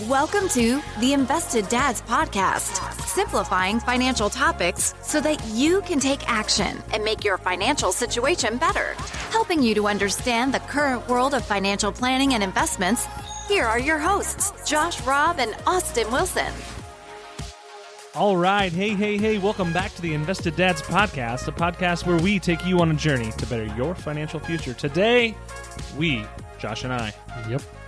Welcome to the Invested Dads Podcast, simplifying financial topics so that you can take action and make your financial situation better. Helping you to understand the current world of financial planning and investments, here are your hosts, Josh Robb and Austin Wilson. All right. Hey. Welcome back to the Invested Dads Podcast, a podcast where we take you on a journey to better your financial future. Today, Josh and I,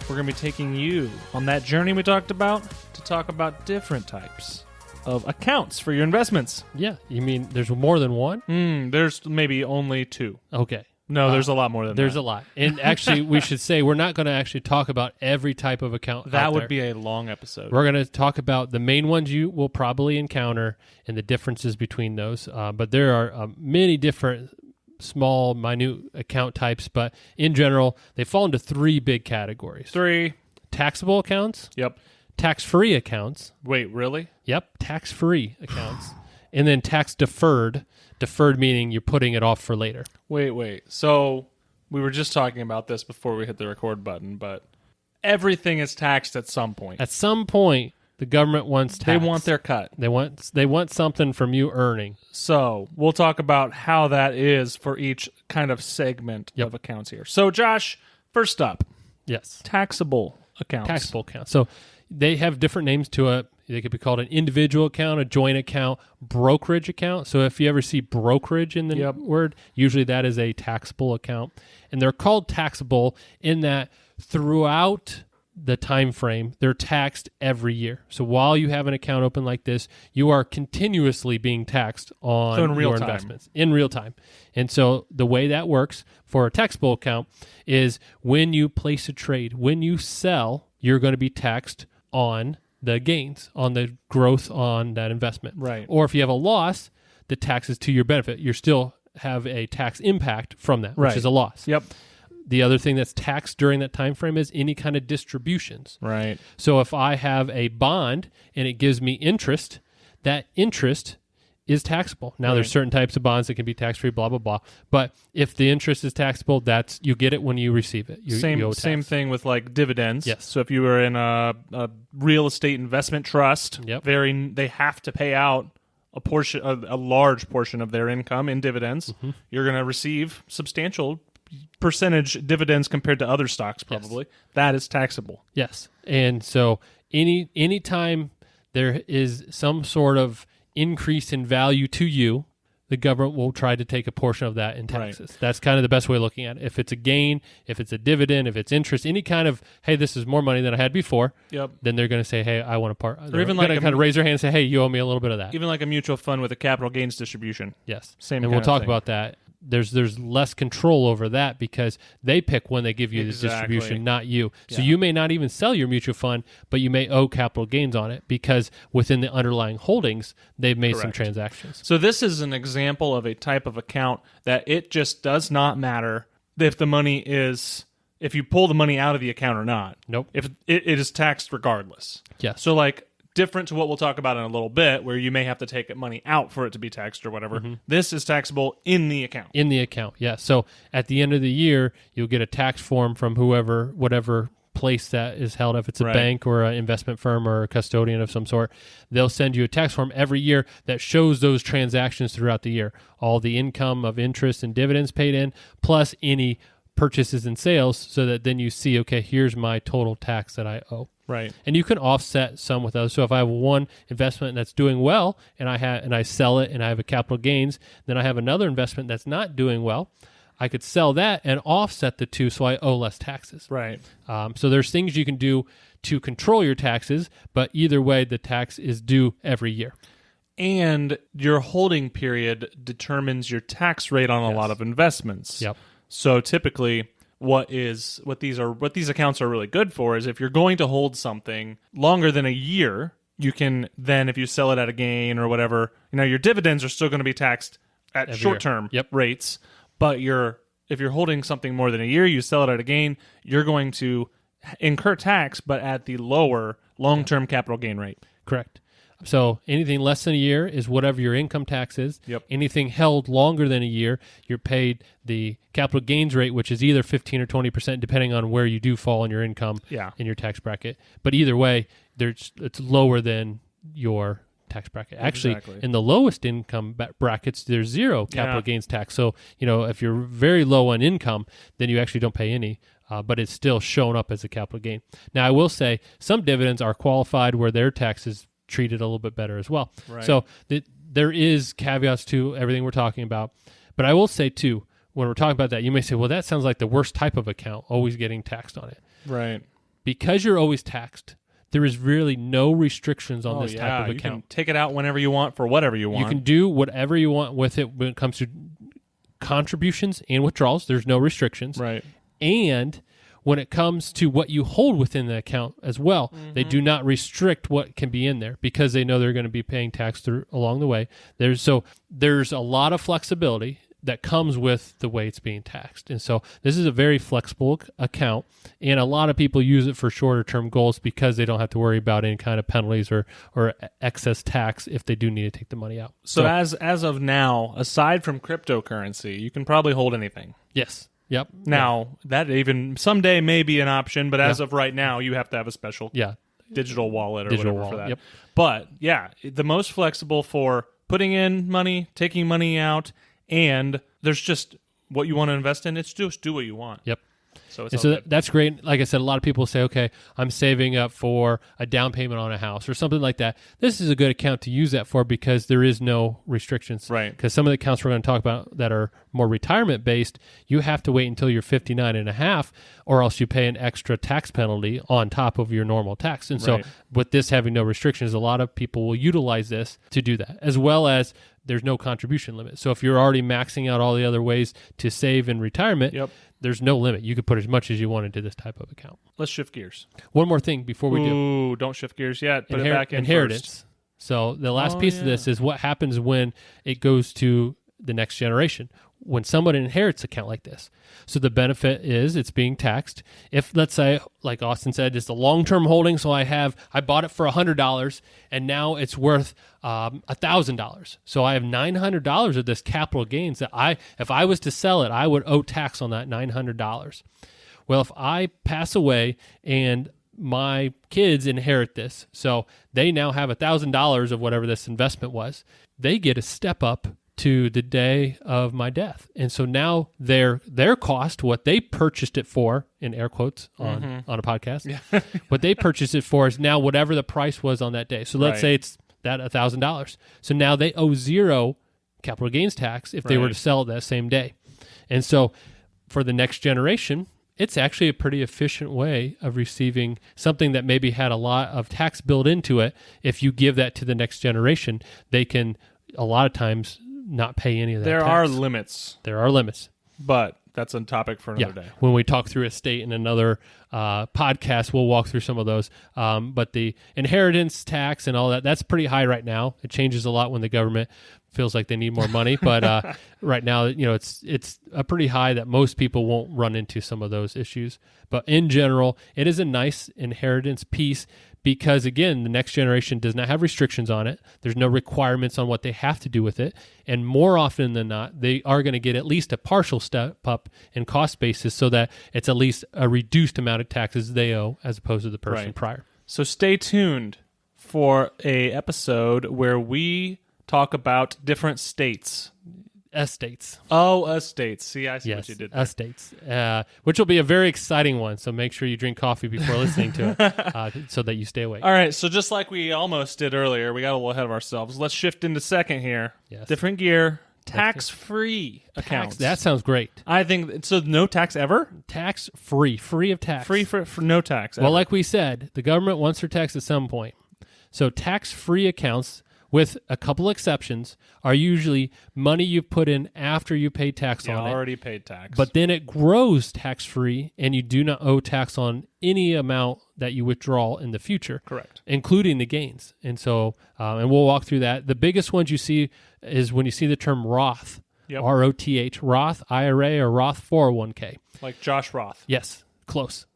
we're going to be taking you on that journey we talked about to talk about different types of accounts for your investments. Yeah. You mean there's more than one? There's maybe only two. Okay. No, there's a lot more than that. There's a lot. And actually, we should say we're not going to actually talk about every type of account. That would be a long episode. We're going to talk about the main ones you will probably encounter and the differences between those. But there are many different small, minute account types. But in general, they fall into three big categories. Taxable accounts. Yep. Tax-free accounts. Wait, really? Yep. Tax-free accounts. And then tax-deferred. Deferred meaning you're putting it off for later. Wait. So we were just talking about this before we hit the record button, but everything is taxed at some point. At some point, the government wants tax. They want their cut. They want something from you earning. So we'll talk about how that is for each kind of segment of accounts here. So Josh, first up. Yes. Taxable accounts. Taxable accounts. So they have different names to it. They could be called an individual account, a joint account, brokerage account. So if you ever see brokerage in the word, usually that is a taxable account. And they're called taxable in that throughout the time frame, they're taxed every year. So while you have an account open like this, you are continuously being taxed on your investments in real time. And so the way that works for a taxable account is when you place a trade, when you sell, you're going to be taxed on the gains, on the growth on that investment. Right. Or if you have a loss, the tax is to your benefit. You still have a tax impact from that, which is a loss. Yep. The other thing that's taxed during that time frame is any kind of distributions. Right. So if I have a bond and it gives me interest, that interest is taxable. Now, there's certain types of bonds that can be tax-free, blah, blah, blah. But if the interest is taxable, you get it when you receive it. Same thing with like dividends. Yes. So if you were in a real estate investment trust, they have to pay out a large portion of their income in dividends. Mm-hmm. You're going to receive substantial percentage dividends compared to other stocks, probably. Yes. That is taxable. Yes. And so any time there is some sort of increase in value to you, the government will try to take a portion of that in taxes. Right. That's kind of the best way of looking at it. If it's a gain, if it's a dividend, if it's interest, any kind of, hey, this is more money than I had before, then they're going to say, hey, I want a part. Or even like kind of raise their hand and say, hey, you owe me a little bit of that. Even like a mutual fund with a capital gains distribution. Yes. Same and we'll talk about that. There's less control over that because they pick when they give you the distribution, not you. So you may not even sell your mutual fund, but you may owe capital gains on it because within the underlying holdings, they've made some transactions. So this is an example of a type of account that it just does not matter if you pull the money out of the account or not. Nope. If it is taxed regardless. Yes. So like, different to what we'll talk about in a little bit, where you may have to take money out for it to be taxed or whatever. Mm-hmm. This is taxable in the account. In the account, yeah. So at the end of the year, you'll get a tax form from whatever place that is held. If it's a bank or an investment firm or a custodian of some sort, they'll send you a tax form every year that shows those transactions throughout the year. All the income of interest and dividends paid in, plus any purchases and sales, so that then you see, okay, here's my total tax that I owe. Right. And you can offset some with those. So if I have one investment that's doing well and I sell it and I have a capital gains, then I have another investment that's not doing well, I could sell that and offset the two so I owe less taxes. Right. So there's things you can do to control your taxes, but either way, the tax is due every year. And your holding period determines your tax rate on a lot of investments. Yep. So typically, what these accounts are really good for is if you're going to hold something longer than a year, you can then, if you sell it at a gain or whatever, your dividends are still going to be taxed at short-term rates. But if you're holding something more than a year, you sell it at a gain, you're going to incur tax, but at the lower long-term capital gain rate. Correct. So anything less than a year is whatever your income tax is. Yep. Anything held longer than a year, you're paid the capital gains rate, which is either 15 or 20%, depending on where you do fall in your income in your tax bracket. But either way, it's lower than your tax bracket. Actually, in the lowest income brackets, there's zero capital gains tax. So, if you're very low on income, then you actually don't pay any. But it's still shown up as a capital gain. Now, I will say some dividends are qualified where their tax is treated a little bit better as well. Right. So there is caveats to everything we're talking about. But I will say, too, when we're talking about that, you may say, well, that sounds like the worst type of account, always getting taxed on it. Right. Because you're always taxed, there is really no restrictions on this type of account. You can take it out whenever you want for whatever you want. You can do whatever you want with it when it comes to contributions and withdrawals. There's no restrictions. Right. And when it comes to what you hold within the account as well, they do not restrict what can be in there because they know they're going to be paying tax along the way. There's a lot of flexibility that comes with the way it's being taxed. And so this is a very flexible account, and a lot of people use it for shorter term goals because they don't have to worry about any kind of penalties or excess tax if they do need to take the money out. So as of now, aside from cryptocurrency, you can probably hold anything. Yes. Yep. Now, that even someday may be an option, but as of right now, you have to have a special digital wallet or whatever for that. Yep. But, the most flexible for putting in money, taking money out, and there's just what you want to invest in. It's just do what you want. Yep. So that's great. Like I said, a lot of people say, okay, I'm saving up for a down payment on a house or something like that. This is a good account to use that for because there is no restrictions. Right. Because some of the accounts we're going to talk about that are more retirement based, you have to wait until you're 59 and a half or else you pay an extra tax penalty on top of your normal tax. And so with this having no restrictions, a lot of people will utilize this to do that, as well as there's no contribution limit. So if you're already maxing out all the other ways to save in retirement, there's no limit. You could put as much as you want into this type of account. Let's shift gears. One more thing before we do. Don't shift gears yet. Put it back in inheritance. First. So the last piece of this is what happens when it goes to the next generation. When someone inherits an account like this. So the benefit is it's being taxed. If, let's say, like Austin said, it's a long-term holding, so I bought it for $100, and now it's worth $1,000. So I have $900 of this capital gains that if I was to sell it, I would owe tax on that $900. Well, if I pass away and my kids inherit this, so they now have $1,000 of whatever this investment was, they get a step up to the day of my death. And so now their cost, what they purchased it for, in air quotes on a podcast, what they purchased it for is now whatever the price was on that day. So let's say it's that $1,000. So now they owe zero capital gains tax if they were to sell it that same day. And so for the next generation, it's actually a pretty efficient way of receiving something that maybe had a lot of tax built into it. If you give that to the next generation, they can a lot of times not pay any of that tax. There are limits. But that's a topic for another day. When we talk through estate in another podcast, we'll walk through some of those. But the inheritance tax and all that, that's pretty high right now. It changes a lot when the government feels like they need more money. But right now, it's a pretty high that most people won't run into some of those issues. But in general, it is a nice inheritance piece because, again, the next generation does not have restrictions on it. There's no requirements on what they have to do with it. And more often than not, they are going to get at least a partial step up in cost basis so that it's at least a reduced amount of taxes they owe as opposed to the person prior. So stay tuned for a episode where we talk about different states. Estates. Oh, estates. See, I see what you did there. Estates, which will be a very exciting one. So make sure you drink coffee before listening to it so that you stay awake. All right, so just like we almost did earlier, we got a little ahead of ourselves. Let's shift into second here. Yes. Different gear. Tax-free accounts. That sounds great. I think, so no tax ever? Tax-free. Free of tax. Free for no tax ever. Well, like we said, the government wants their tax at some point. So tax-free accounts, with a couple exceptions, are usually money you put in after you pay tax on it. Already paid tax. But then it grows tax-free, and you do not owe tax on any amount that you withdraw in the future. Correct. Including the gains. And so, and we'll walk through that. The biggest ones you see is when you see the term Roth, R-O-T-H, Roth IRA or Roth 401k. Like Josh Roth. Yes, close.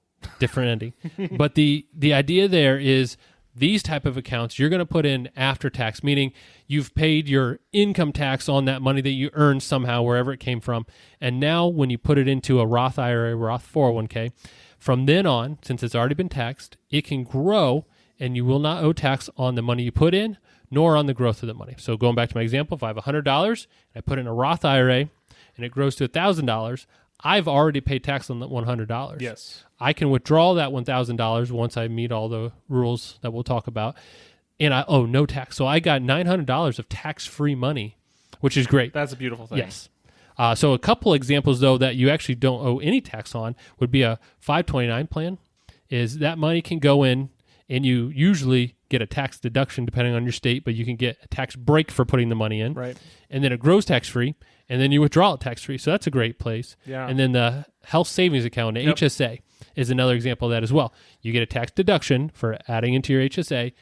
Different ending. But the idea there is These type of accounts, you're going to put in after tax, meaning you've paid your income tax on that money that you earned somehow, wherever it came from. And now when you put it into a Roth IRA, Roth 401k, from then on, since it's already been taxed, it can grow and you will not owe tax on the money you put in, nor on the growth of the money. So going back to my example, if I have $100 and I put in a Roth IRA and it grows to $1,000, I've already paid tax on that $100. Yes. I can withdraw that $1,000 once I meet all the rules that we'll talk about, and I owe no tax. So I got $900 of tax-free money, which is great. That's a beautiful thing. Yes. So a couple examples, though, that you actually don't owe any tax on would be a 529 plan, is that money can go in, and you usually get a tax deduction depending on your state, but you can get a tax break for putting the money in. Right. And then it grows tax-free, and then you withdraw it tax-free. So that's a great place. Yeah. And then the health savings account, the HSA, is another example of that as well. You get a tax deduction for adding into your HSA,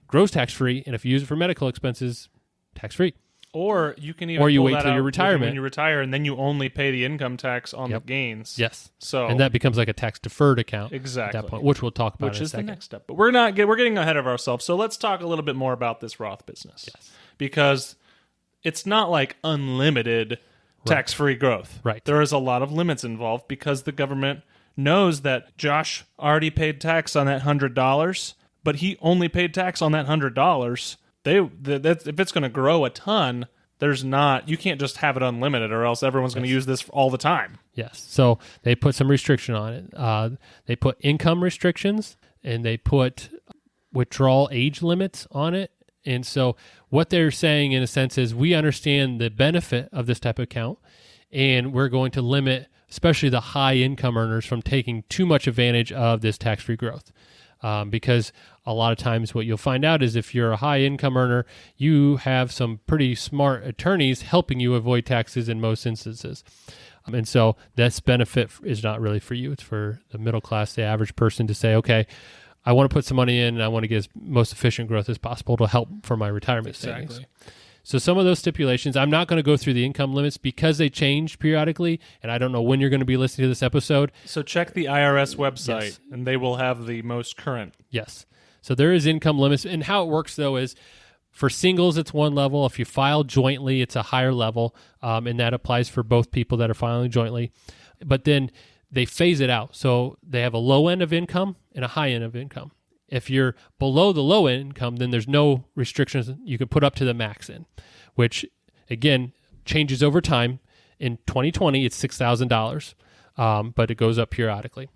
grows tax-free, and if you use it for medical expenses, tax-free. Or you can even or you pull wait that till out your retirement. when you retire, and then you only pay the income tax on the gains. Yes. So and that becomes like a tax-deferred account exactly at that point, which we'll talk about which in a is second. the next step. But we're getting ahead of ourselves. So let's talk a little bit more about this Roth business. Yes. Because it's not like unlimited tax-free growth. Right. There is a lot of limits involved because the government knows that Josh already paid tax on that $100, but he only paid tax on that $100. If it's going to grow a ton, you can't just have it unlimited, or else everyone's going to use this all the time. Yes. So they put some restriction on it. They put income restrictions, and they put withdrawal age limits on it. And so what they're saying, in a sense, is we understand the benefit of this type of account, and we're going to limit especially the high income earners from taking too much advantage of this tax-free growth. Because a lot of times what you'll find out is if you're a high income earner, you have some pretty smart attorneys helping you avoid taxes in most instances. And so this benefit is not really for you. It's for the middle class, the average person to say, okay, I want to put some money in and I want to get as most efficient growth as possible to help for my retirement savings. So some of those stipulations, I'm not going to go through the income limits because they change periodically, and I don't know when you're going to be listening to this episode. So check the IRS website, and they will have the most current. Yes. So there is income limits, and how it works, though, is for singles, it's one level. If you file jointly, it's a higher level, and that applies for both people that are filing jointly. But then they phase it out. So they have a low end of income and a high end of income. If you're below the low income, then there's no restrictions you can put up to the max in, which, again, changes over time. In 2020, it's $6,000, but it goes up periodically.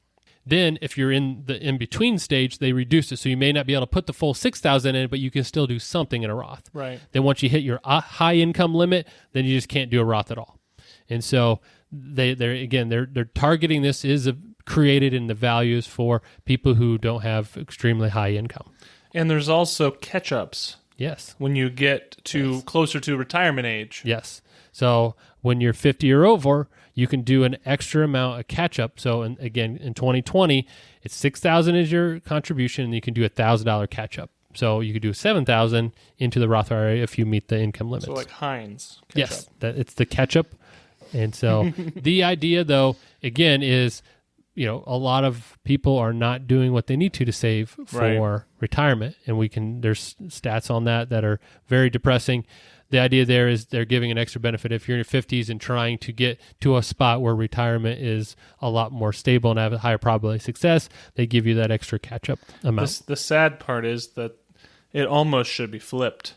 Then if you're in the in-between stage, they reduce it. So you may not be able to put the full $6,000 in it, but you can still do something in a Roth. Right. Then once you hit your high income limit, then you just can't do a Roth at all. And so they're targeting this is created in the values for people who don't have extremely high income. And there's also catch-ups. Yes. When you get to closer to retirement age. Yes. So when you're 50 or over, you can do an extra amount of catch-up. So again, in 2020, it's $6,000 is your contribution, and you can do a $1,000 catch-up. So you could do $7,000 into the Roth IRA if you meet the income limits. So like Heinz catch-up. Yes, it's the catch-up. And so the idea, though, again, is a lot of people are not doing what they need to save for retirement. And there's stats on that are very depressing. The idea there is they're giving an extra benefit if you're in your 50s and trying to get to a spot where retirement is a lot more stable and have a higher probability of success. They give you that extra catch-up amount. The sad part is that it almost should be flipped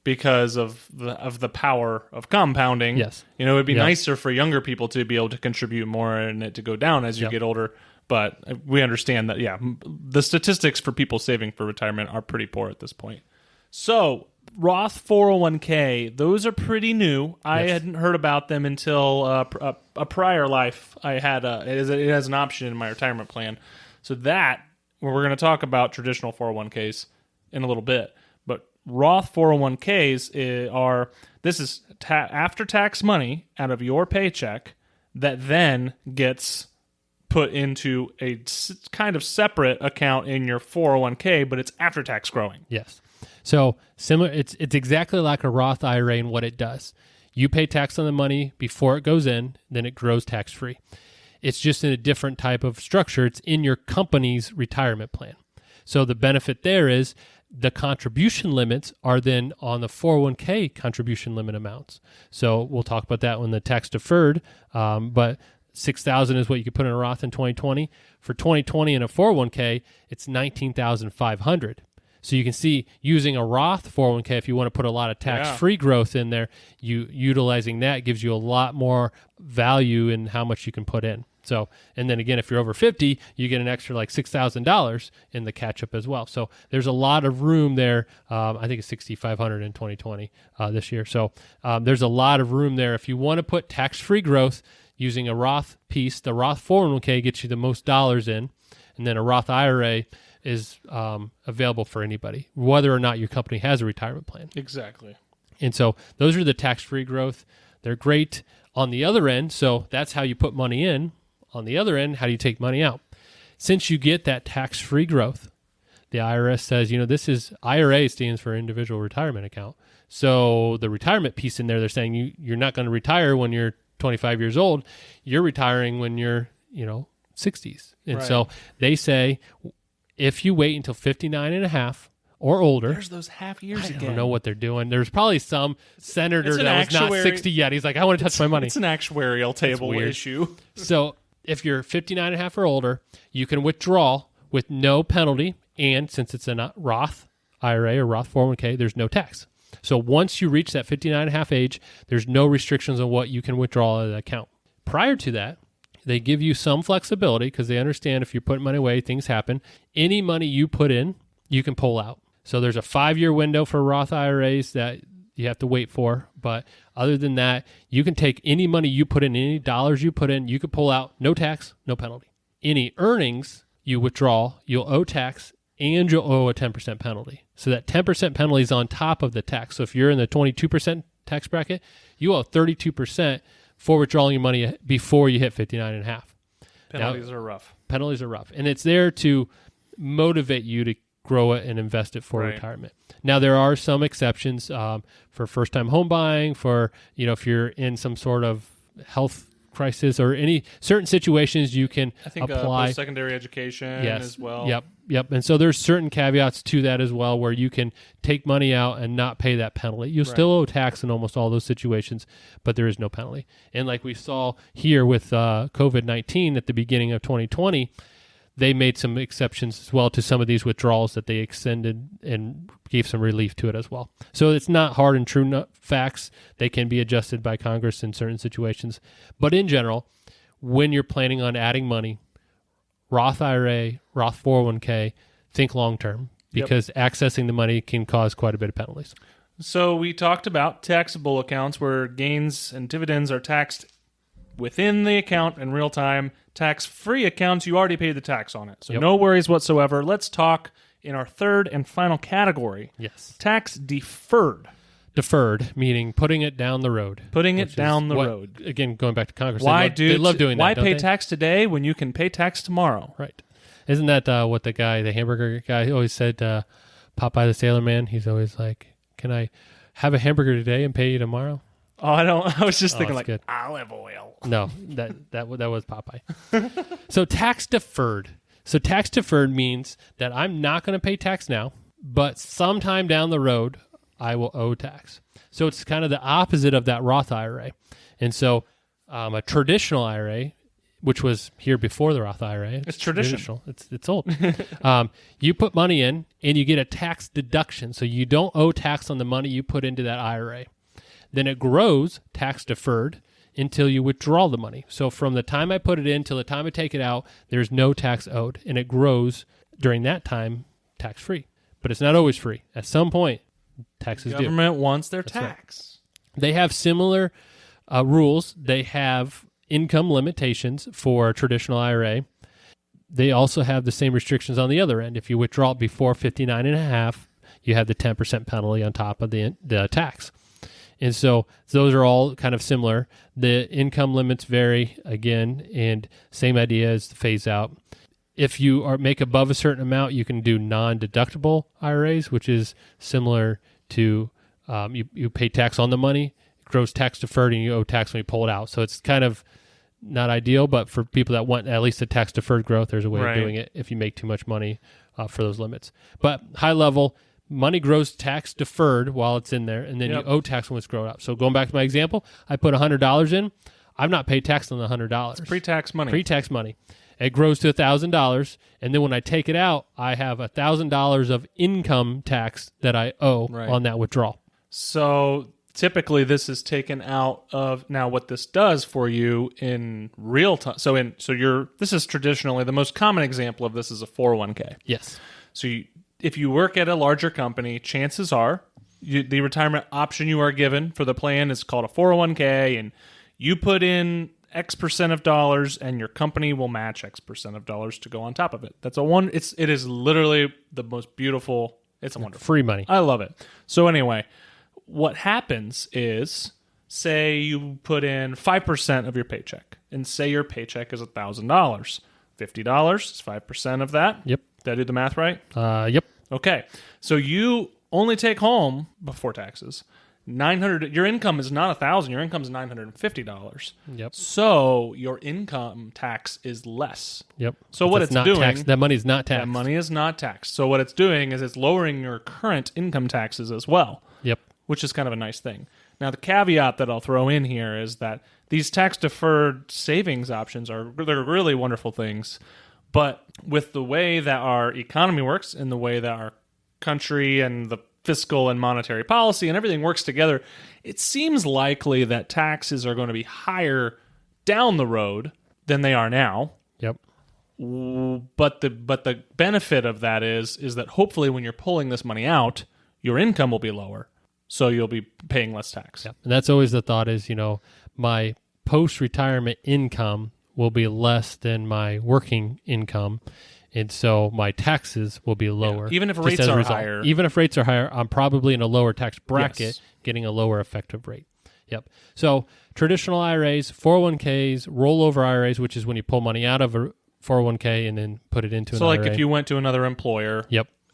because of the power of compounding. Yes. It would be nicer for younger people to be able to contribute more and it to go down as you get older. But we understand that, the statistics for people saving for retirement are pretty poor at this point. So Roth 401k, those are pretty new. I hadn't heard about them until a prior life. I had it has an option in my retirement plan. So we're going to talk about traditional 401ks in a little bit. But Roth 401ks this is after-tax money out of your paycheck that then gets put into a kind of separate account in your 401k, but it's after-tax growing. Yes. So similar, it's exactly like a Roth IRA in what it does. You pay tax on the money before it goes in, then it grows tax-free. It's just in a different type of structure. It's in your company's retirement plan. So the benefit there is The contribution limits are then on the 401k contribution limit amounts. So we'll talk about that when the tax deferred, but $6,000 is what you could put in a Roth in 2020. For 2020 in a 401k, it's $19,500. So you can see using a Roth 401k, if you want to put a lot of tax-free growth in there, utilizing that gives you a lot more value in how much you can put in. So, and then again, if you're over 50, you get an extra like $6,000 in the catch-up as well. So there's a lot of room there. I think it's $6,500 in 2020 this year. So there's a lot of room there. If you want to put tax-free growth using a Roth piece, the Roth 401k gets you the most dollars in, and then a Roth IRA is available for anybody, whether or not your company has a retirement plan. Exactly. And so those are the tax-free growth. They're great on the other end. So that's how you put money in. On the other end, how do you take money out? Since you get that tax-free growth, the IRS says, this is IRA stands for individual retirement account. So the retirement piece in there, they're saying you're not going to retire when you're 25 years old. You're retiring when you're, 60s. And so they say, if you wait until 59 and a half or older. There's those half years again. I don't know what they're doing. There's probably some senator that was not 60 yet. He's like, I want to touch my money. It's an actuarial table issue. So if you're 59 and a half or older, you can withdraw with no penalty. And since it's a Roth IRA or Roth 401k, there's no tax. So once you reach that 59 and a half age, there's no restrictions on what you can withdraw out of that account. Prior to that, they give you some flexibility because they understand if you're putting money away, things happen. Any money you put in, you can pull out. So there's a 5-year window for Roth IRAs that you have to wait for. But other than that, you can take any money you put in, any dollars you put in, you could pull out, no tax, no penalty. Any earnings you withdraw, you'll owe tax and you'll owe a 10% penalty. So that 10% penalty is on top of the tax. So if you're in the 22% tax bracket, you owe 32% for withdrawing your money before you hit 59 and a half. Penalties are rough. Penalties are rough. And it's there to motivate you to grow it and invest it for retirement. Now, there are some exceptions for first-time home buying, for, if you're in some sort of health crisis or any certain situations you can apply. Post-secondary education as well. Yep. And so there's certain caveats to that as well where you can take money out and not pay that penalty. You'll still owe tax in almost all those situations, but there is no penalty. And like we saw here with COVID-19 at the beginning of 2020, they made some exceptions as well to some of these withdrawals that they extended and gave some relief to it as well. So it's not hard and true facts. They can be adjusted by Congress in certain situations. But in general, when you're planning on adding money, Roth IRA, Roth 401k, think long-term because accessing the money can cause quite a bit of penalties. So we talked about taxable accounts where gains and dividends are taxed within the account in real time. Tax-free accounts, you already paid the tax on it. So no worries whatsoever. Let's talk in our third and final category. Yes. Tax-deferred. Deferred, meaning putting it down the road. Putting it down the road. Again, going back to Congress. They love doing that, Why pay tax today when you can pay tax tomorrow? Right. Isn't that what the hamburger guy always said, Popeye the Sailor Man? He's always like, can I have a hamburger today and pay you tomorrow? Oh, I was just thinking good. olive oil. No, that was Popeye. So tax deferred. So tax deferred means that I'm not going to pay tax now, but sometime down the road, I will owe tax. So it's kind of the opposite of that Roth IRA. And so a traditional IRA, which was here before the Roth IRA. It's traditional. It's old. You put money in and you get a tax deduction. So you don't owe tax on the money you put into that IRA. Then it grows tax deferred until you withdraw the money. So from the time I put it in till the time I take it out, there's no tax owed. And it grows during that time tax-free. But it's not always free. At some point, tax is due. Government wants their tax. Right. They have similar rules. They have income limitations for a traditional IRA. They also have the same restrictions on the other end. If you withdraw it before 59 and a half, you have the 10% penalty on top of the tax. And so those are all kind of similar. The income limits vary again, and same idea as the phase out. If you make above a certain amount, you can do non-deductible IRAs, which is similar to you pay tax on the money, it grows tax deferred, and you owe tax when you pull it out. So it's kind of not ideal, but for people that want at least a tax deferred growth, there's a way of doing it if you make too much money for those limits. But high level, money grows tax deferred while it's in there, and then you owe tax when it's grown up. So going back to my example, I put $100 in. I've not paid tax on the $100. It's pre-tax money. Pre-tax money. It grows to $1,000, and then when I take it out, I have $1,000 of income tax that I owe on that withdrawal. So typically, this is taken out of now. What this does for you in real time. This is traditionally the most common example of this is a 401k. Yes. So if you work at a larger company, chances are the retirement option you are given for the plan is called a 401k, and you put in X percent of dollars, and your company will match X percent of dollars to go on top of it. It is literally the most beautiful. It's a wonderful free money. I love it. So anyway, what happens is, say you put in 5% of your paycheck, and say your paycheck is $1,000. $50 is 5% of that. Yep. Did I do the math right? Yep. Okay. So you only take home, before taxes, $900. Your income is not $1,000. Your income is $950. Yep. So your income tax is less. Yep. So what it's doing, taxed. That money is not taxed. That money is not taxed. So what it's doing is it's lowering your current income taxes as well. Yep. Which is kind of a nice thing. Now the caveat that I'll throw in here is that these tax deferred savings options they're really wonderful things, but with the way that our economy works and the way that our country and the fiscal and monetary policy and everything works together, it seems likely that taxes are going to be higher down the road than they are now. Yep. But the benefit of that is that hopefully when you're pulling this money out, your income will be lower, so you'll be paying less tax. Yep. And that's always the thought is, my post-retirement income will be less than my working income. And so my taxes will be lower. Yeah. Even if rates are higher. Even if rates are higher, I'm probably in a lower tax bracket, getting a lower effective rate. Yep. So traditional IRAs, 401ks, rollover IRAs, which is when you pull money out of a 401k and then put it into an IRA. So like if you went to another employer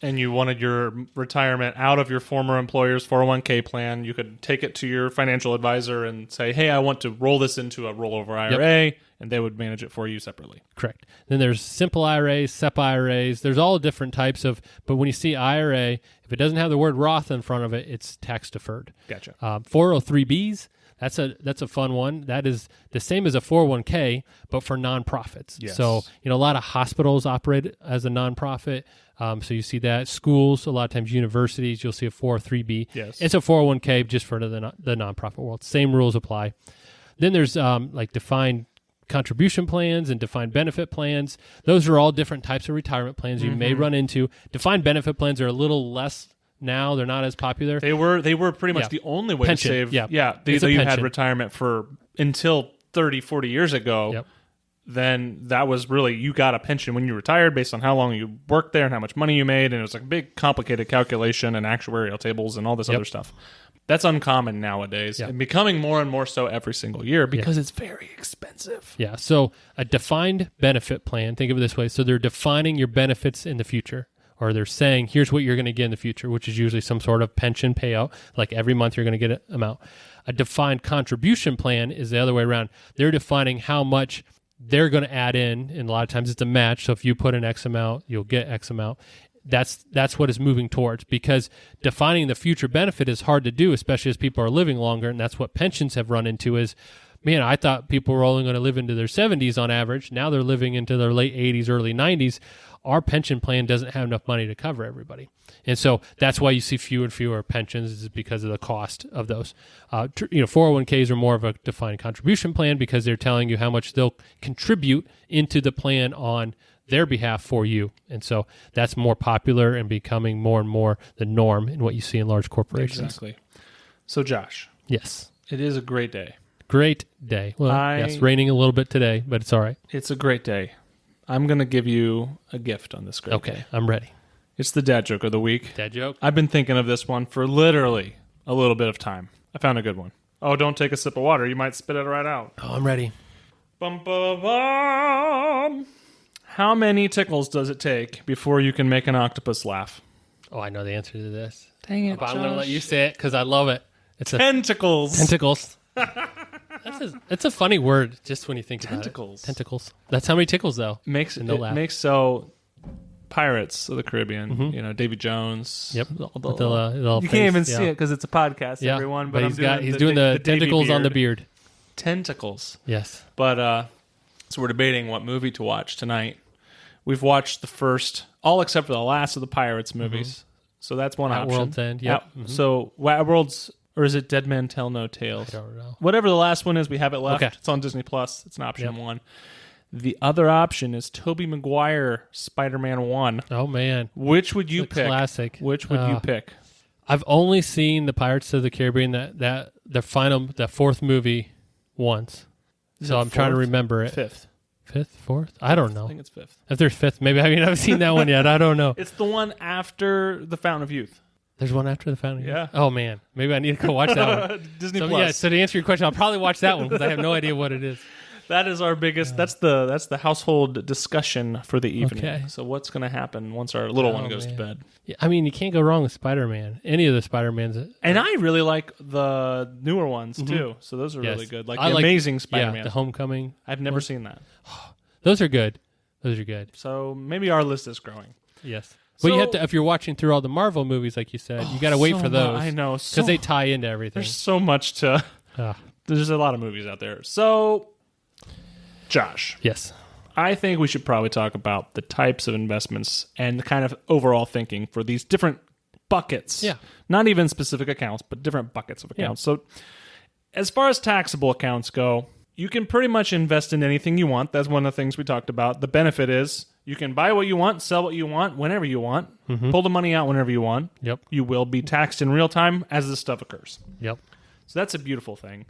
and you wanted your retirement out of your former employer's 401k plan, you could take it to your financial advisor and say, hey, I want to roll this into a rollover IRA. And they would manage it for you separately. Correct. Then there's simple IRAs, SEP IRAs. There's all different types of, but when you see IRA, if it doesn't have the word Roth in front of it, it's tax deferred. Gotcha. 403Bs, that's a fun one. That is the same as a 401k, but for nonprofits. Yes. So, a lot of hospitals operate as a nonprofit. So you see that. Schools, a lot of times universities, you'll see a 403B. Yes. It's a 401k just for the nonprofit world. Same rules apply. Then there's like defined contribution plans and defined benefit plans. Those are all different types of retirement plans you may run into. Defined benefit plans are a little less now. They're not as popular. They were pretty much the only way pension. to save. Yeah. You had retirement for until 30, 40 years ago. Yep. Then that was really, you got a pension when you retired based on how long you worked there and how much money you made. And it was like a big complicated calculation and actuarial tables and all this other stuff. That's uncommon nowadays and becoming more and more so every single year because it's very expensive. Yeah. So a defined benefit plan, think of it this way. So they're defining your benefits in the future, or they're saying, here's what you're going to get in the future, which is usually some sort of pension payout. Like every month you're going to get an amount. A defined contribution plan is the other way around. They're defining how much they're going to add in, and a lot of times it's a match. So if you put in X amount, you'll get X amount. That's what it's moving towards, because defining the future benefit is hard to do, especially as people are living longer, and that's what pensions have run into is, man, I thought people were only going to live into their 70s on average. Now they're living into their late 80s, early 90s. Our pension plan doesn't have enough money to cover everybody. And so that's why you see fewer and fewer pensions, is because of the cost of those. 401ks are more of a defined contribution plan because they're telling you how much they'll contribute into the plan on their behalf for you. And so that's more popular and becoming more and more the norm in what you see in large corporations. Exactly. So Josh. Yes. It is a great day. Great day. Well, yes, raining a little bit today, but it's all right. It's a great day. I'm going to give you a gift on this great day. Okay, I'm ready. It's the dad joke of the week. Dad joke? I've been thinking of this one for literally a little bit of time. I found a good one. Oh, don't take a sip of water. You might spit it right out. Oh, I'm ready. Bum, bum, bum. How many tickles does it take before you can make an octopus laugh? Oh, I know the answer to this. Dang it, But I'm going to let you say it because I love it. It's tentacles. Tentacles. That's a funny word just when you think tentacles. about it. Tentacles. That's how many tickles, though. Makes so Pirates of the Caribbean. Davy Jones. Yep. You can't even see it because it's a podcast, everyone. But he's doing the tentacles on the beard. Tentacles. Yes. But so we're debating what movie to watch tonight. We've watched the first, all except for the last of the Pirates movies. So that's one option. World's End. Yep. So World's, or is it Dead Men Tell No Tales? I don't know. Whatever the last one is, we have it left. Okay. It's on Disney Plus. It's an option 1. The other option is Tobey Maguire, Spider-Man 1. Oh, man. Which would you pick? Classic. Which would you pick? I've only seen the Pirates of the Caribbean, the fourth movie once. So I'm trying to remember it. Fifth, fourth? I don't know. I think it's fifth. If there's fifth, maybe I haven't seen that one yet. I don't know. It's the one after The Fountain of Youth. There's one after The Fountain of Youth? Yeah. Oh, man. Maybe I need to go watch that one. Disney Plus. Plus. Yeah, so to answer your question, I'll probably watch that one because I have no idea what it is. That is our biggest. That's the household discussion for the evening. Okay. So what's going to happen once our little one goes to bed? Yeah, I mean, you can't go wrong with Spider-Man. Any of the Spider-Mans. And I really like the newer ones too. So those are really good. Like the Amazing Spider-Man. Yeah, the Homecoming. I've never seen that. Those are good. Those are good. So maybe our list is growing. Yes. But you have to, if you're watching through all the Marvel movies, like you said, you got to wait for those. I know. Because they tie into everything. There's so much to. There's a lot of movies out there. So, Josh. Yes. I think we should probably talk about the types of investments and the kind of overall thinking for these different buckets. Yeah. Not even specific accounts, but different buckets of accounts. So, as far as taxable accounts go, you can pretty much invest in anything you want. That's one of the things we talked about. The benefit is you can buy what you want, sell what you want, whenever you want, pull the money out whenever you want. Yep. You will be taxed in real time as this stuff occurs. Yep. So that's a beautiful thing.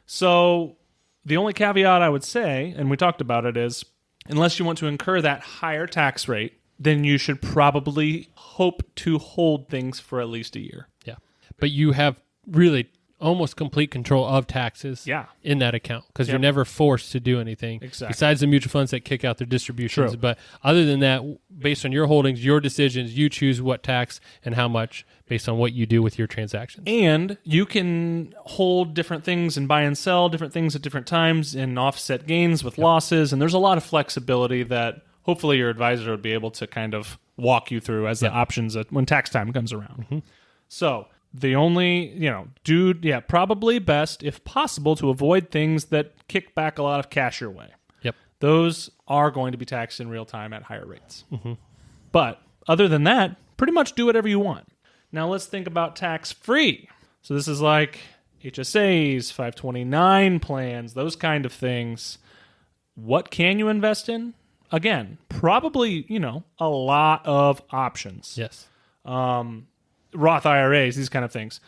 So the only caveat I would say, and we talked about it, is unless you want to incur that higher tax rate, then you should probably hope to hold things for at least a year. Yeah. But you have really almost complete control of taxes in that account because you're never forced to do anything besides the mutual funds that kick out their distributions. True. But other than that, based on your holdings, your decisions, you choose what tax and how much based on what you do with your transactions. And you can hold different things and buy and sell different things at different times and offset gains with losses. And there's a lot of flexibility that hopefully your advisor would be able to kind of walk you through as the options when tax time comes around. So the only, probably best, if possible, to avoid things that kick back a lot of cash your way. Yep. Those are going to be taxed in real time at higher rates. But other than that, pretty much do whatever you want. Now let's think about tax-free. So this is like HSAs, 529 plans, those kind of things. What can you invest in? Again, probably, a lot of options. Yes. Roth IRAs, these kind of things.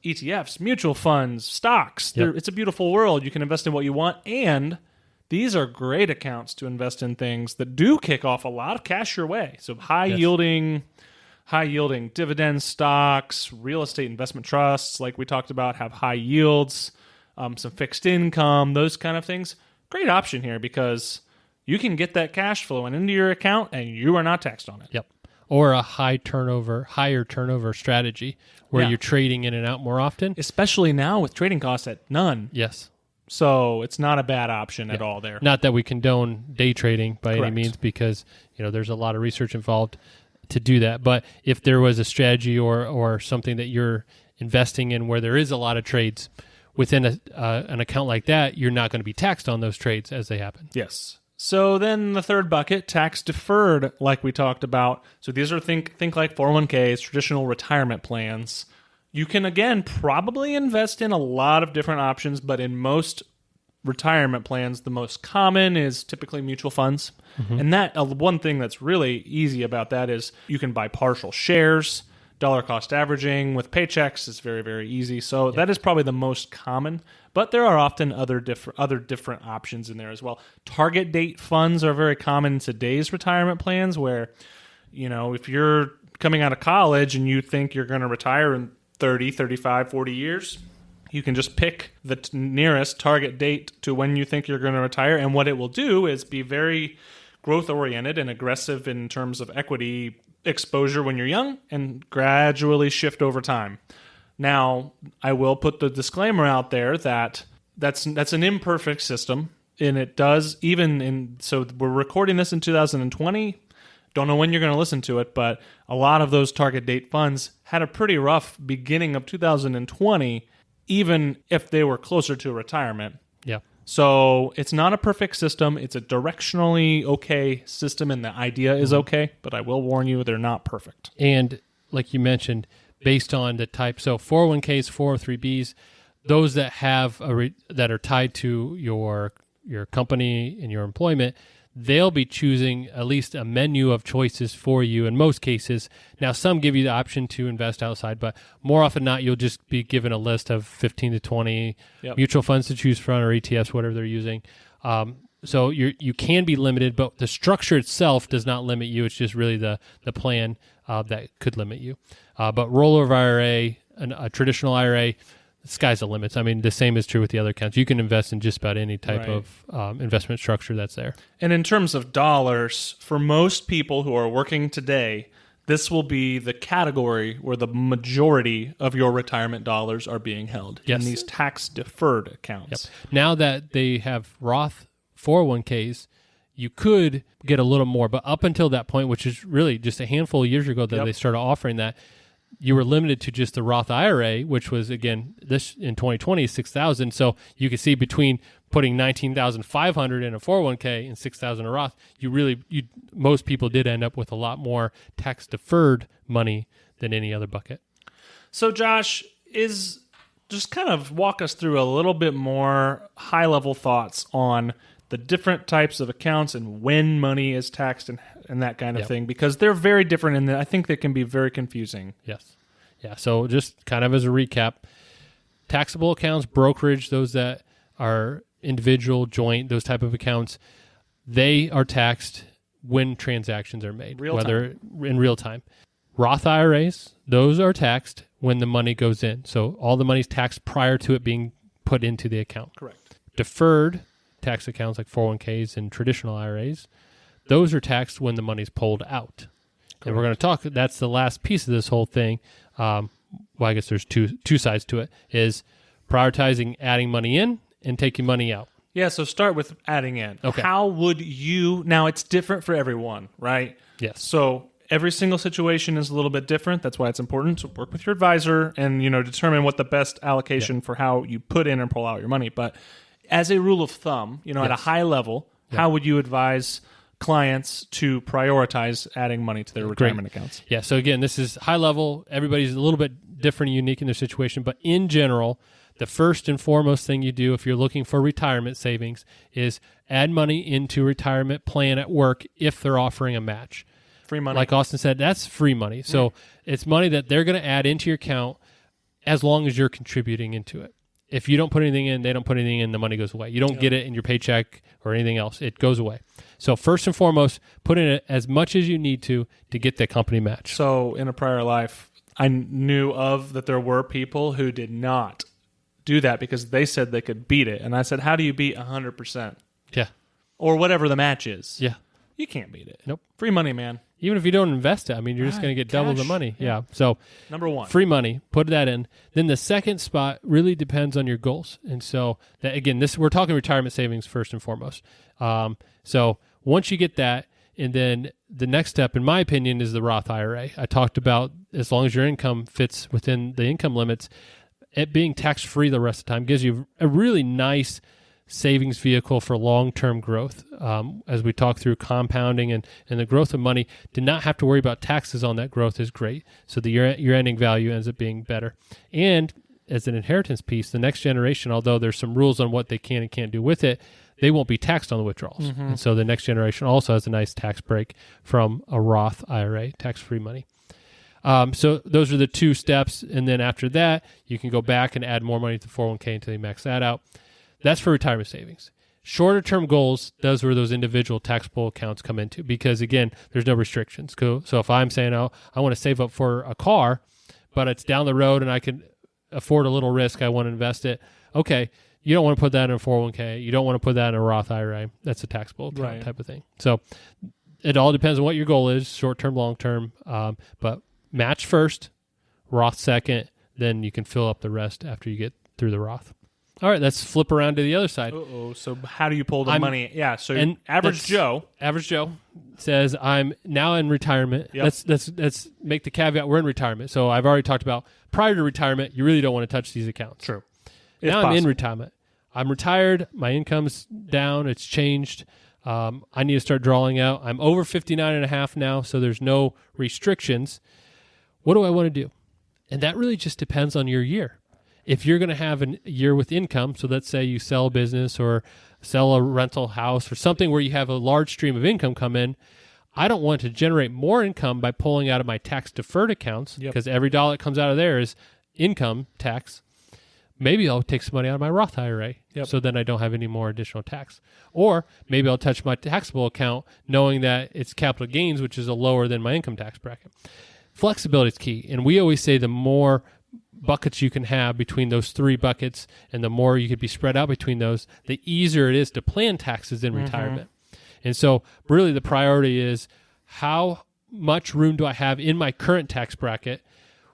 ETFs, mutual funds, stocks. It's a beautiful world. You can invest in what you want. And these are great accounts to invest in things that do kick off a lot of cash your way. So high yielding dividend stocks, real estate investment trusts, like we talked about, have high yields, some fixed income, those kind of things. Great option here because you can get that cash flowing into your account and you are not taxed on it. Yep. Or a higher turnover strategy where you're trading in and out more often. Especially now with trading costs at none. Yes. So it's not a bad option at all there. Not that we condone day trading by any means because, there's a lot of research involved to do that. But if there was a strategy or something that you're investing in where there is a lot of trades within an account like that, you're not going to be taxed on those trades as they happen. Yes. So then the third bucket, tax-deferred, like we talked about. So these are think like 401ks, traditional retirement plans. You can, again, probably invest in a lot of different options, but in most retirement plans, the most common is typically mutual funds. And that one thing that's really easy about that is you can buy partial shares. Dollar cost averaging with paychecks is very, very easy. So that is probably the most common. But there are often other different options in there as well. Target date funds are very common in today's retirement plans where, if you're coming out of college and you think you're going to retire in 30, 35, 40 years, you can just pick the nearest target date to when you think you're going to retire. And what it will do is be very growth-oriented and aggressive in terms of equity exposure when you're young and gradually shift over time. Now, I will put the disclaimer out there that that's an imperfect system, and it does so we're recording this in 2020. don't know when you're going to listen to it, but a lot of those target date funds had a pretty rough beginning of 2020, even if they were closer to retirement. Yeah. So it's not a perfect system. It's a directionally okay system, and the idea is okay, but I will warn you, they're not perfect. And like you mentioned, based on the type, so 401ks, 403bs, those that have that are tied to your company and your employment, they'll be choosing at least a menu of choices for you in most cases. Now, some give you the option to invest outside, but more often than not, you'll just be given a list of 15 to 20 mutual funds to choose from, or ETFs, whatever they're using. So you can be limited, but the structure itself does not limit you. It's just really the plan that could limit you. But rollover IRA, a traditional IRA, the sky's the limits. I mean, the same is true with the other accounts. You can invest in just about any type of investment structure that's there. And in terms of dollars, for most people who are working today, this will be the category where the majority of your retirement dollars are being held in these tax-deferred accounts. Yep. Now that they have Roth 401ks, you could get a little more, but up until that point, which is really just a handful of years ago that they started offering that, you were limited to just the Roth IRA, which was, again, this in 2020, $6,000. So you could see between putting $19,500 in a 401k and $6,000 in a Roth, most people did end up with a lot more tax-deferred money than any other bucket. So, Josh, just kind of walk us through a little bit more high-level thoughts on the different types of accounts and when money is taxed and that kind of thing, because they're very different, and I think they can be very confusing. Yes. Yeah, so just kind of as a recap, taxable accounts, brokerage, those that are individual, joint, those type of accounts, they are taxed when transactions are made, whether in real time. Roth IRAs, those are taxed when the money goes in. So all the money's taxed prior to it being put into the account. Correct. Deferred tax accounts like 401ks and traditional IRAs, those are taxed when the money's pulled out. Correct. And we're going to talk, that's the last piece of this whole thing. Well, I guess there's two sides to it, is prioritizing adding money in and taking money out. Yeah, so start with adding in. Okay. How would you, now it's different for everyone, right? Yes. So every single situation is a little bit different. That's why it's important to work with your advisor and, determine what the best allocation for how you put in and pull out your money. But as a rule of thumb, at a high level, how would you advise clients to prioritize adding money to their retirement accounts? Yeah, so again, this is high level. Everybody's a little bit different and unique in their situation, but in general, the first and foremost thing you do if you're looking for retirement savings is add money into retirement plan at work if they're offering a match. Free money. Like Austin said, that's free money. So it's money that they're going to add into your account as long as you're contributing into it. If you don't put anything in, they don't put anything in, the money goes away. You don't get it in your paycheck or anything else. It goes away. So first and foremost, put in as much as you need to get the company match. So in a prior life, I knew of that there were people who did not do that because they said they could beat it. And I said, how do you beat 100%? Yeah. Or whatever the match is. Yeah. You can't beat it. Nope. Free money, man. Even if you don't invest it, I mean, you're just going to get double the money. Yeah. So number one, free money, put that in. Then the second spot really depends on your goals. And so that, again, we're talking retirement savings first and foremost. So once you get that, and then the next step, in my opinion, is the Roth IRA. I talked about as long as your income fits within the income limits, it being tax-free the rest of the time gives you a really nice savings vehicle for long-term growth. As we talk through compounding and the growth of money, to not have to worry about taxes on that growth is great. So your ending value ends up being better. And as an inheritance piece, the next generation, although there's some rules on what they can and can't do with it, they won't be taxed on the withdrawals. Mm-hmm. And so the next generation also has a nice tax break from a Roth IRA, tax-free money. So those are the two steps. And then after that, you can go back and add more money to 401k until you max that out. That's for retirement savings. Shorter term goals, those where those individual taxable accounts come into, because again, there's no restrictions. So if I'm saying, I want to save up for a car, but it's down the road and I can afford a little risk, I want to invest it. Okay, you don't want to put that in a 401k. You don't want to put that in a Roth IRA. That's a taxable account type of thing. So it all depends on what your goal is, short term, long term. But match first, Roth second, then you can fill up the rest after you get through the Roth. All right, let's flip around to the other side. So how do you pull the money? Yeah, so average Joe says, I'm now in retirement. Yep. Let's make the caveat, we're in retirement. So I've already talked about prior to retirement, you really don't want to touch these accounts. True. Now I'm in retirement. I'm retired. My income's down. It's changed. I need to start drawing out. I'm over 59 and a half now, so there's no restrictions. What do I want to do? And that really just depends on your year. If you're going to have a year with income, so let's say you sell a business or sell a rental house or something where you have a large stream of income come in, I don't want to generate more income by pulling out of my tax-deferred accounts because every dollar that comes out of there is income tax. Maybe I'll take some money out of my Roth IRA so then I don't have any more additional tax. Or maybe I'll touch my taxable account knowing that it's capital gains, which is a lower than my income tax bracket. Flexibility is key. And we always say the more buckets you can have between those three buckets and the more you could be spread out between those, the easier it is to plan taxes in retirement. And so really the priority is how much room do I have in my current tax bracket?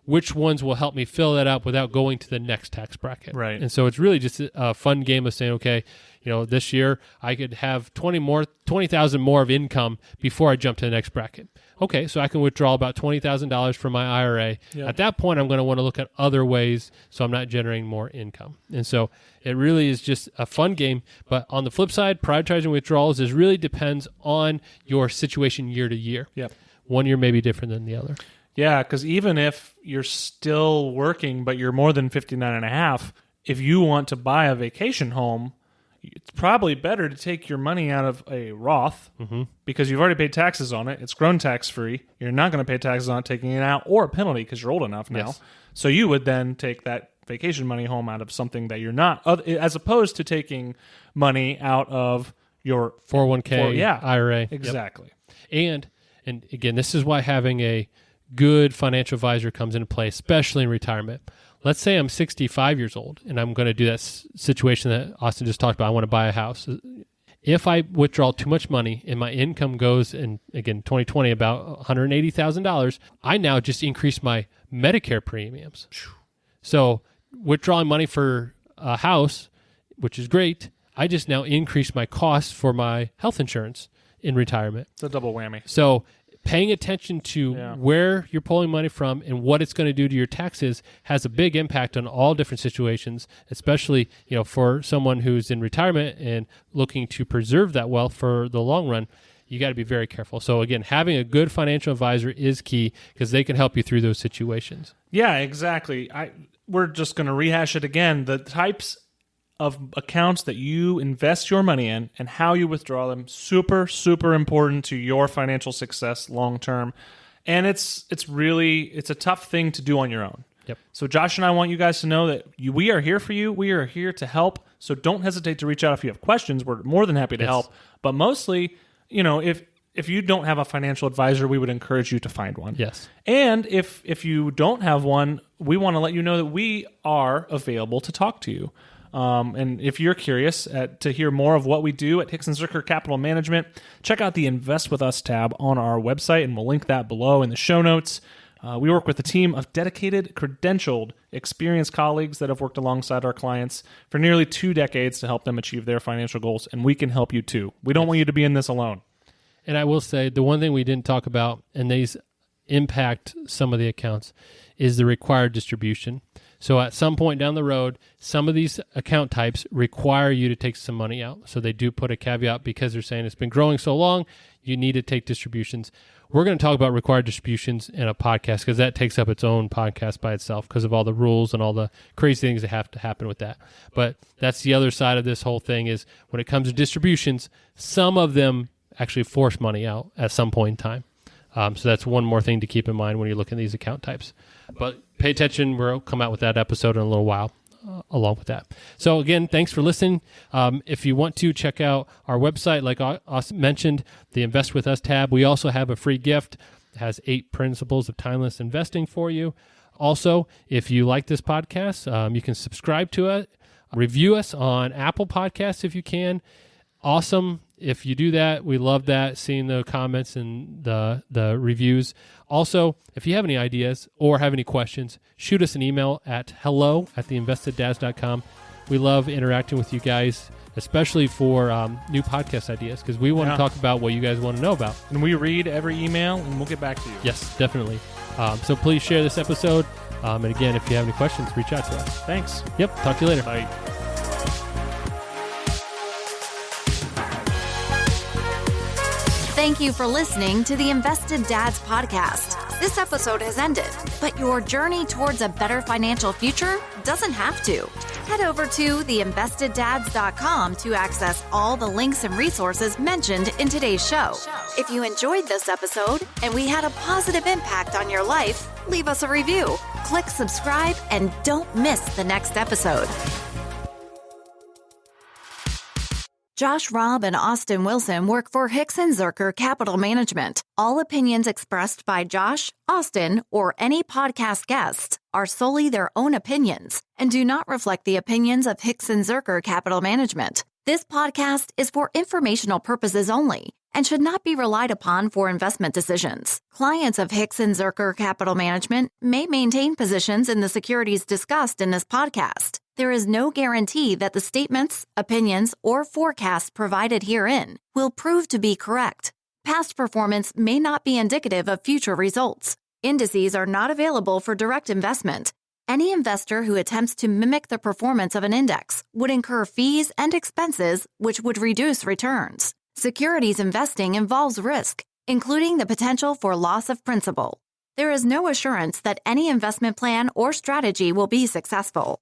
Which ones will help me fill that up without going to the next tax bracket? Right. And so it's really just a fun game of saying, okay, this year I could have 20,000 more of income before I jump to the next bracket. Okay, so I can withdraw about $20,000 from my IRA. Yep. At that point, I'm going to want to look at other ways so I'm not generating more income. And so it really is just a fun game. But on the flip side, prioritizing withdrawals really depends on your situation year to year. Yep. One year may be different than the other. Yeah, because even if you're still working, but you're more than 59 and a half, if you want to buy a vacation home, it's probably better to take your money out of a Roth because you've already paid taxes on it. It's grown tax-free. You're not going to pay taxes on it taking it out or a penalty because you're old enough now. Yes. So you would then take that vacation money home out of something that you're not, as opposed to taking money out of your 401k IRA. Exactly. Yep. And again, this is why having a good financial advisor comes into play, especially in retirement. Let's say I'm 65 years old and I'm going to do that situation that Austin just talked about. I want to buy a house. If I withdraw too much money and my income goes, in, again, 2020, about $180,000, I now just increase my Medicare premiums. So withdrawing money for a house, which is great, I just now increase my costs for my health insurance in retirement. It's a double whammy. So paying attention to where you're pulling money from and what it's going to do to your taxes has a big impact on all different situations, especially, for someone who's in retirement and looking to preserve that wealth for the long run. You got to be very careful. So again, having a good financial advisor is key because they can help you through those situations. Yeah, exactly. We're just going to rehash it again. The types of accounts that you invest your money in and how you withdraw them, super, super important to your financial success long term. And it's a tough thing to do on your own. Yep. So Josh and I want you guys to know that we are here for you. We are here to help. So don't hesitate to reach out if you have questions. We're more than happy to help. But mostly, if you don't have a financial advisor, we would encourage you to find one. Yes. And if you don't have one, we want to let you know that we are available to talk to you. And if you're curious to hear more of what we do at Hicks & Zuercher Capital Management, check out the Invest With Us tab on our website, and we'll link that below in the show notes. We work with a team of dedicated, credentialed, experienced colleagues that have worked alongside our clients for nearly 2 decades to help them achieve their financial goals, and we can help you too. We don't want you to be in this alone. And I will say, the one thing we didn't talk about, and these impact some of the accounts, is the required distribution. So at some point down the road, some of these account types require you to take some money out. So they do put a caveat because they're saying it's been growing so long, you need to take distributions. We're going to talk about required distributions in a podcast because that takes up its own podcast by itself because of all the rules and all the crazy things that have to happen with that. But that's the other side of this whole thing is when it comes to distributions, some of them actually force money out at some point in time. So that's one more thing to keep in mind when you're looking at these account types. But pay attention. We'll come out with that episode in a little while along with that. So again, thanks for listening. If you want to check out our website, like Austin mentioned, the Invest With Us tab, we also have a free gift. It has 8 principles of timeless investing for you. Also, if you like this podcast, you can subscribe to it. Review us on Apple Podcasts if you can. Awesome. If you do that, we love that, seeing the comments and the reviews. Also, if you have any ideas or have any questions, shoot us an email at hello@theinvesteddads.com. We love interacting with you guys, especially for new podcast ideas, because we want to talk about what you guys want to know about. And we read every email, and we'll get back to you. Yes, definitely. So please share this episode. And again, if you have any questions, reach out to us. Thanks. Yep. Talk to you later. Bye. Thank you for listening to the Invested Dads podcast. This episode has ended, but your journey towards a better financial future doesn't have to. Head over to theinvesteddads.com to access all the links and resources mentioned in today's show. If you enjoyed this episode and we had a positive impact on your life, leave us a review, click subscribe, and don't miss the next episode. Josh Robb and Austin Wilson work for Hicks & Zerker Capital Management. All opinions expressed by Josh, Austin, or any podcast guests are solely their own opinions and do not reflect the opinions of Hicks & Zerker Capital Management. This podcast is for informational purposes only and should not be relied upon for investment decisions. Clients of Hicks & Zerker Capital Management may maintain positions in the securities discussed in this podcast. There is no guarantee that the statements, opinions, or forecasts provided herein will prove to be correct. Past performance may not be indicative of future results. Indices are not available for direct investment. Any investor who attempts to mimic the performance of an index would incur fees and expenses which would reduce returns. Securities investing involves risk, including the potential for loss of principal. There is no assurance that any investment plan or strategy will be successful.